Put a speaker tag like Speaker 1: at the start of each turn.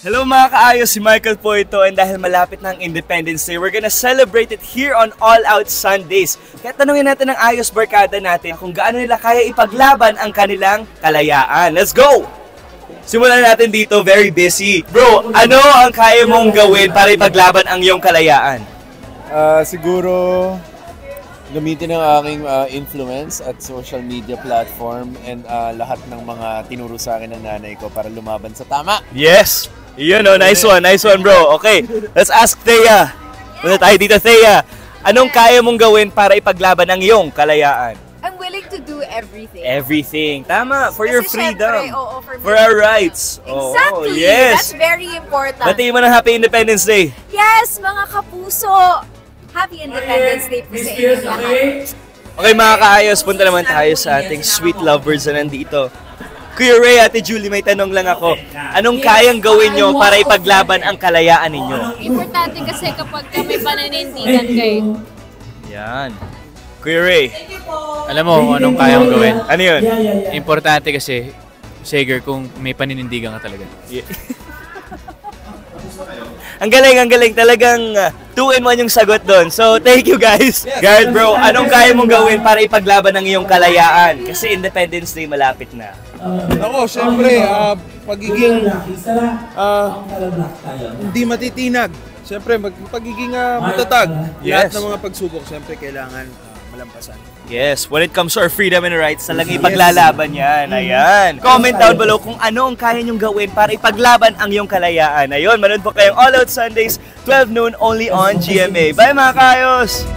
Speaker 1: Hello mga kaayos, si Michael po ito, and dahil malapit na ang Independence Day, we're gonna celebrate it here on All Out Sundays. Kaya tanungin natin ang ayos barkada natin kung gaano nila kaya ipaglaban ang kanilang kalayaan. Let's go! Simulan natin dito, very busy. Bro, ano ang kaya mong gawin para ipaglaban ang iyong kalayaan?
Speaker 2: Siguro gamitin ang aking influence at social media platform and lahat ng mga tinuro sa akin ng nanay ko para lumaban sa tama.
Speaker 1: Yes! Yun o, nice one bro. Okay, let's ask Thea. Punta tayo dito, Thea. Anong kaya mong gawin para ipaglaban ang iyong kalayaan?
Speaker 3: I'm willing to do everything.
Speaker 1: Everything. Tama, for your freedom.
Speaker 3: Syempre,
Speaker 1: for our rights.
Speaker 3: Exactly.
Speaker 1: Yes.
Speaker 3: That's very important.
Speaker 1: Batiin mo ng Happy Independence Day.
Speaker 3: Yes, mga kapuso. Happy Independence Day po sa inyo lahat.
Speaker 1: Okay mga kaayos, punta naman tayo sa ating sweet lovebirds na nandito. Kuya Ray, Ate Julie, may tanong lang ako. Anong kayang gawin nyo para ipaglaban ang kalayaan ninyo?
Speaker 4: Importante kasi kapag may pananindigan kayo.
Speaker 1: Yan. Kuya Ray.
Speaker 5: Alam mo kung anong kaya mong gawin?
Speaker 1: Ano yun?
Speaker 5: Importante kasi, Sager, kung may paninindigan ka talaga.
Speaker 1: Yeah. Ang galing. Talagang 2-in-1 yung sagot doon. So, thank you guys. Garrett bro, anong kaya mong gawin para ipaglaban ang iyong kalayaan? Kasi Independence Day malapit na.
Speaker 2: Ako, syempre, pagiging hindi matitinag. Syempre, pagiging matatag.
Speaker 1: Yes.
Speaker 2: Lahat ng mga pagsubok, syempre, kailangan malampasan.
Speaker 1: Yes, when it comes to our freedom and rights, talagang ipaglalaban yan. Ayan. Comment down below kung ano ang kaya nyong gawin para ipaglaban ang iyong kalayaan. Ayun, manood po kayong All Out Sundays, 12 noon, only on GMA. Bye mga kayos!